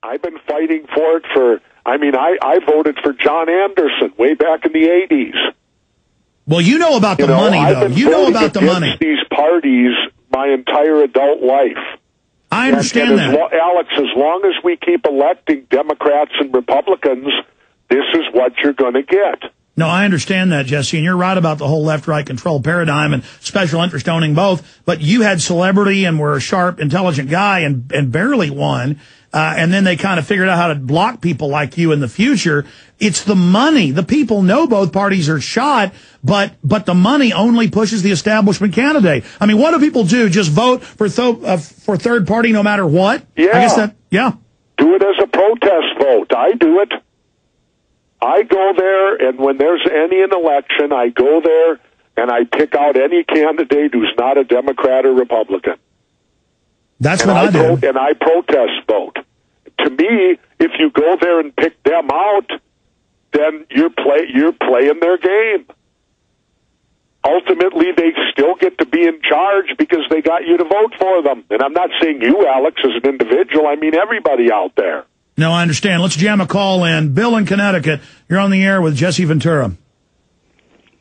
I've been fighting for it I voted for John Anderson way back in the 80s. Well, you know about the money, though. You know about the money. I've been these parties my entire adult life. I understand that. Alex, as long as we keep electing Democrats and Republicans, this is what you're going to get. No, I understand that, Jesse, and you're right about the whole left-right control paradigm and special interest owning both. But you had celebrity and were a sharp, intelligent guy and barely won. And then they kind of figured out how to block people like you in the future. It's the money. The people know both parties are shot, but the money only pushes the establishment candidate. I mean, what do people do? Just vote for third party no matter what? Yeah. I guess yeah. Do it as a protest vote. I do it. I go there, and when there's an election, I go there and I pick out any candidate who's not a Democrat or Republican. That's what I do. And I protest vote. To me, if you go there and pick them out, then you're playing their game. Ultimately, they still get to be in charge because they got you to vote for them. And I'm not saying you, Alex, as an individual. I mean everybody out there. No, I understand. Let's jam a call in. Bill in Connecticut, you're on the air with Jesse Ventura.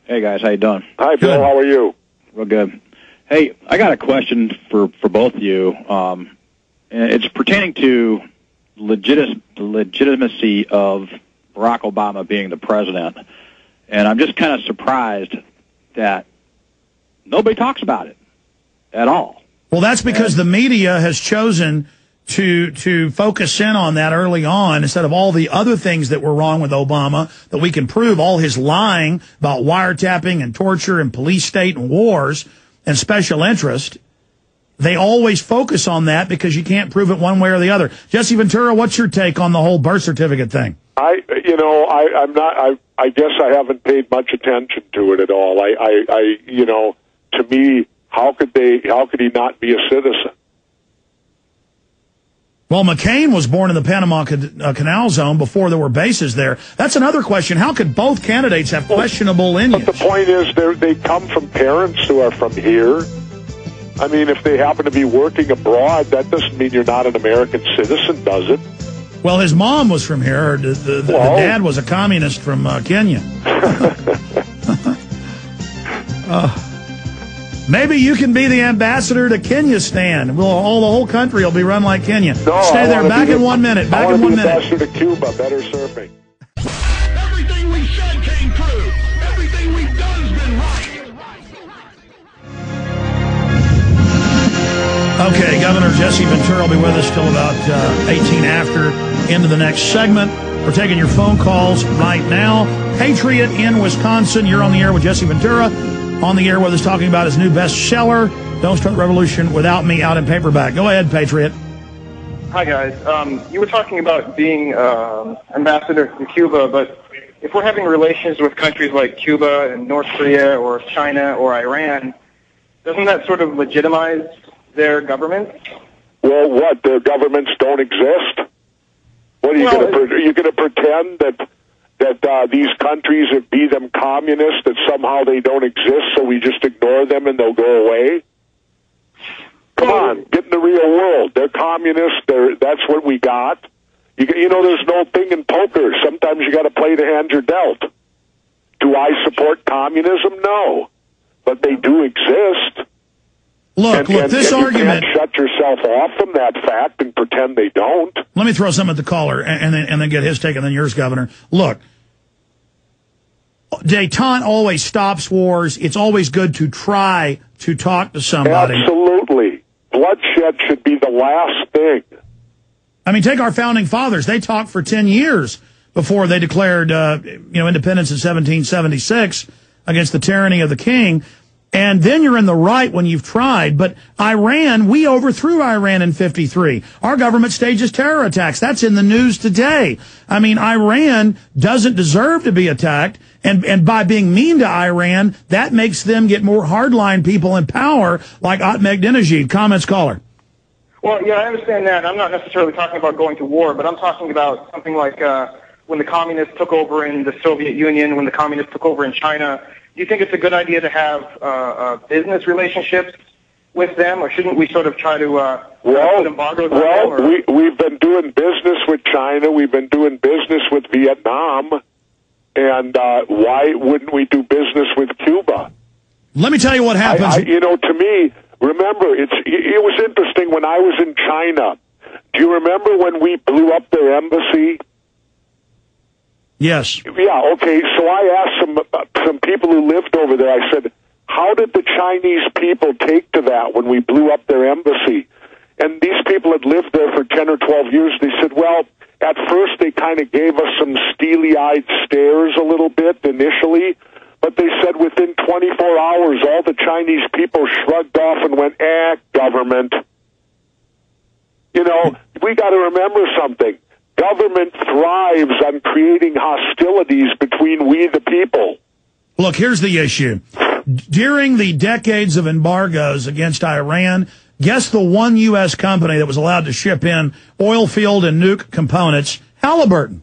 Hey, guys. How you doing? Hi, Bill. How are you? Real good. Hey, I got a question for both of you. It's pertaining to legitimacy of Barack Obama being the president. And I'm just kind of surprised that nobody talks about it at all. Well, that's because the media has chosen to focus in on that early on instead of all the other things that were wrong with Obama that we can prove, all his lying about wiretapping and torture and police state and wars and special interest. They always focus on that because you can't prove it one way or the other. Jesse Ventura, what's your take on the whole birth certificate thing? I guess I haven't paid much attention to it at all. To me, how could he not be a citizen? Well, McCain was born in the Panama Canal Zone before there were bases there. That's another question. How could both candidates have questionable lineage? But the point is, they come from parents who are from here. I mean, if they happen to be working abroad, that doesn't mean you're not an American citizen, does it? Well, his mom was from here. The dad was a communist from Kenya. Maybe you can be the ambassador to Kenya, Stan. The whole country will be run like Kenya. No, stay there. Back in 1 minute. Back in 1 minute. Ambassador to Cuba. Better surfing. Everything we said came true. Everything we've done's been right. Okay, Governor Jesse Ventura will be with us till about 18 after, into the next segment. We're taking your phone calls right now. Patriot in Wisconsin, you're on the air with Jesse Ventura. On the air with us talking about his new bestseller, Don't Start the Revolution Without Me, out in paperback. Go ahead, Patriot. Hi, guys. You were talking about being ambassador to Cuba, but if we're having relations with countries like Cuba and North Korea or China or Iran, doesn't that sort of legitimize their governments? Well, what? Their governments don't exist? What are you going to pretend that these countries, if be them communist, that somehow they don't exist, so we just ignore them and they'll go away? Come on, get in the real world. They're communists. That's what we got. You know, there's no thing in poker. Sometimes you got to play the hand you're dealt. Do I support communism? No, but they do exist. Look, this argument. You can't shut yourself off from that fact and pretend they don't. Let me throw something at the caller and then get his take and then yours, Governor. Look, détente always stops wars. It's always good to try to talk to somebody. Absolutely. Bloodshed should be the last thing. I mean, take our founding fathers. They talked for 10 years before they declared independence in 1776 against the tyranny of the king. And then you're in the right when you've tried. But Iran, we overthrew Iran in 53. Our government stages terror attacks. That's in the news today. I mean, Iran doesn't deserve to be attacked. And by being mean to Iran, that makes them get more hardline people in power like Ahmadinejad. Comments, caller. Well, yeah, I understand that. I'm not necessarily talking about going to war, but I'm talking about something like when the communists took over in the Soviet Union, when the communists took over in China. Do you think it's a good idea to have business relationships with them, or shouldn't we sort of try to put embargoes on them? Or? We've been doing business with China. We've been doing business with Vietnam. And why wouldn't we do business with Cuba? Let me tell you what happens. To me, remember, it was interesting when I was in China. Do you remember when we blew up their embassy? Yes. Yeah, okay. So I asked some people who lived over there, I said, how did the Chinese people take to that when we blew up their embassy? And these people had lived there for 10 or 12 years. They said, well, at first they kind of gave us some steely-eyed stares a little bit initially, but they said within 24 hours all the Chinese people shrugged off and went, government. We got to remember something. Government thrives on creating hostilities between we the people. Look, here's the issue. During the decades of embargoes against Iran, guess the one U.S. company that was allowed to ship in oil field and nuke components? Halliburton.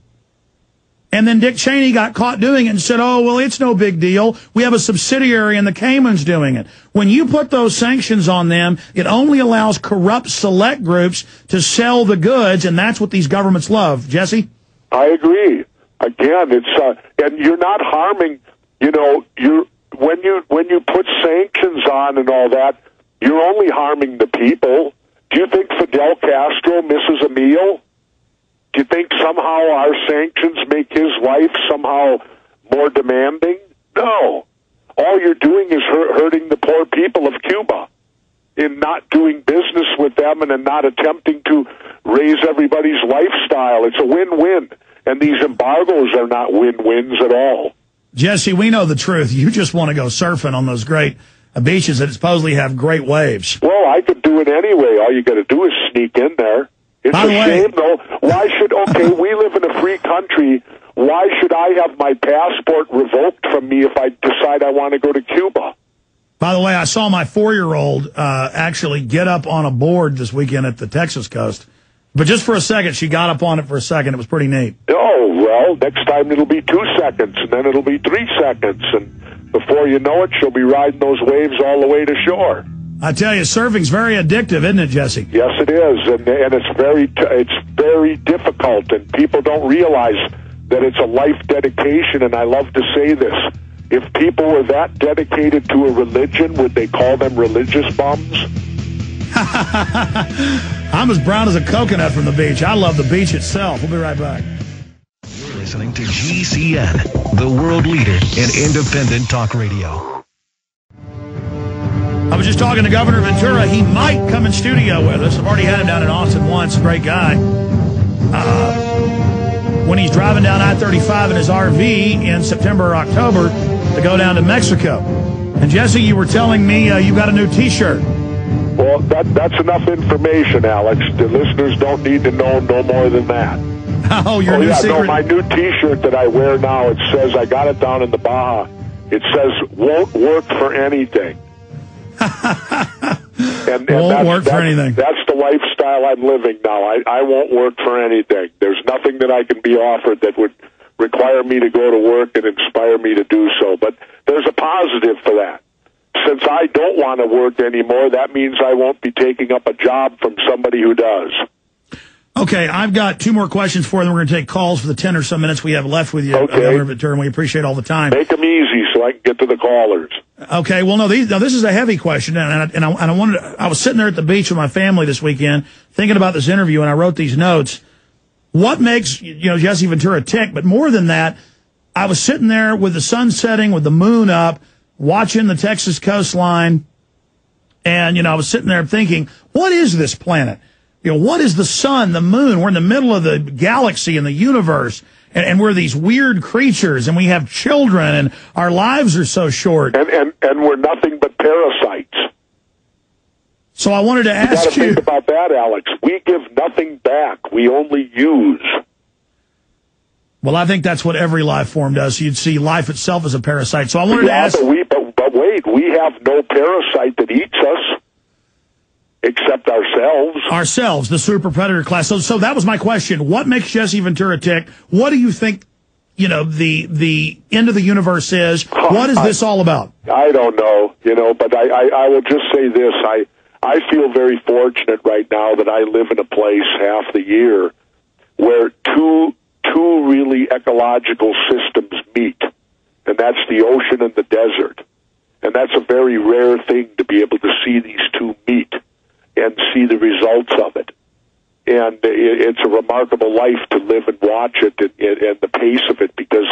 And then Dick Cheney got caught doing it and said, oh, well, it's no big deal. We have a subsidiary in the Caymans doing it. When you put those sanctions on them, it only allows corrupt select groups to sell the goods, and that's what these governments love. Jesse? I agree. Again, it's and you're not harming, when you put sanctions on and all that, you're only harming the people. Do you think Fidel Castro misses a meal? Do you think somehow our sanctions make his life somehow more demanding? No. All you're doing is hurting the poor people of Cuba in not doing business with them and in not attempting to raise everybody's lifestyle. It's a win-win. And these embargoes are not win-wins at all. Jesse, we know the truth. You just want to go surfing on those great beaches that supposedly have great waves. Well, I could do it anyway. All you got to do is sneak in there. It's a shame, though. Why should, we live in a free country. Why should I have my passport revoked from me if I decide I want to go to Cuba? By the way, I saw my 4-year-old actually get up on a board this weekend at the Texas coast. But just for a second, she got up on it for a second. It was pretty neat. Oh, well, next time it'll be 2 seconds, and then it'll be 3 seconds. And before you know it, she'll be riding those waves all the way to shore. I tell you, surfing's very addictive, isn't it, Jesse? Yes, it is, and it's very difficult, and people don't realize that it's a life dedication. And I love to say this: if people were that dedicated to a religion, would they call them religious bums? I'm as brown as a coconut from the beach. I love the beach itself. We'll be right back. You're listening to GCN, the world leader in independent talk radio. I was just talking to Governor Ventura. He might come in studio with us. I've already had him down in Austin once. Great guy. When he's driving down I-35 in his RV in September or October to go down to Mexico. And, Jesse, you were telling me you got a new T-shirt. Well, that's enough information, Alex. The listeners don't need to know no more than that. Oh, your new secret? No, my new T-shirt that I wear now, it says, I got it down in the Baja, it says, won't work for anything. and won't work for anything. That's the lifestyle I'm living now. I won't work for anything. There's nothing that I can be offered that would require me to go to work and inspire me to do so. But there's a positive for that. Since I don't want to work anymore, that means I won't be taking up a job from somebody who does. Okay, I've got 2 more questions for you. Then we're going to take calls for the 10 or so minutes we have left with you, Governor Ventura, and we appreciate all the time. Make them easy so I can get to the callers. Okay, well, no, this is a heavy question, and I was sitting there at the beach with my family this weekend thinking about this interview, and I wrote these notes. What makes, Jesse Ventura tick? But more than that, I was sitting there with the sun setting, with the moon up, watching the Texas coastline, and, I was sitting there thinking, what is this planet? What is the sun, the moon? We're in the middle of the galaxy and the universe, and we're these weird creatures, and we have children, and our lives are so short. And we're nothing but parasites. So I wanted to ask you... think about that, Alex. We give nothing back. We only use. Well, I think that's what every life form does. You'd see life itself as a parasite. So I wanted to ask... But wait, we have no parasite that eats us. Except ourselves. Ourselves, the super predator class. So that was my question. What makes Jesse Ventura tick? What do you think, the end of the universe is? What is this all about? I don't know, but I will just say this. I feel very fortunate right now that I live in a place half the year where two really ecological systems meet, and that's the ocean and the desert. And that's a very rare thing to be able to see these two meet and see the results of it. And it's a remarkable life to live and watch it and the pace of it, because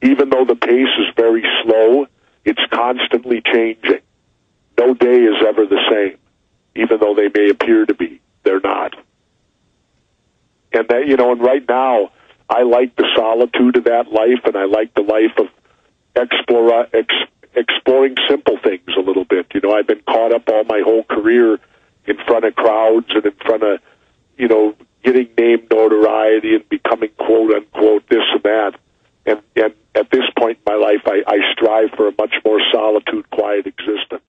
even though the pace is very slow, it's constantly changing. No day is ever the same, even though they may appear to be. They're not. And that, and right now, I like the solitude of that life, and I like the life of exploring simple things a little bit. I've been caught up all my whole career in front of crowds and in front of, getting name notoriety and becoming quote unquote this and that. And at this point in my life, I strive for a much more solitude, quiet existence.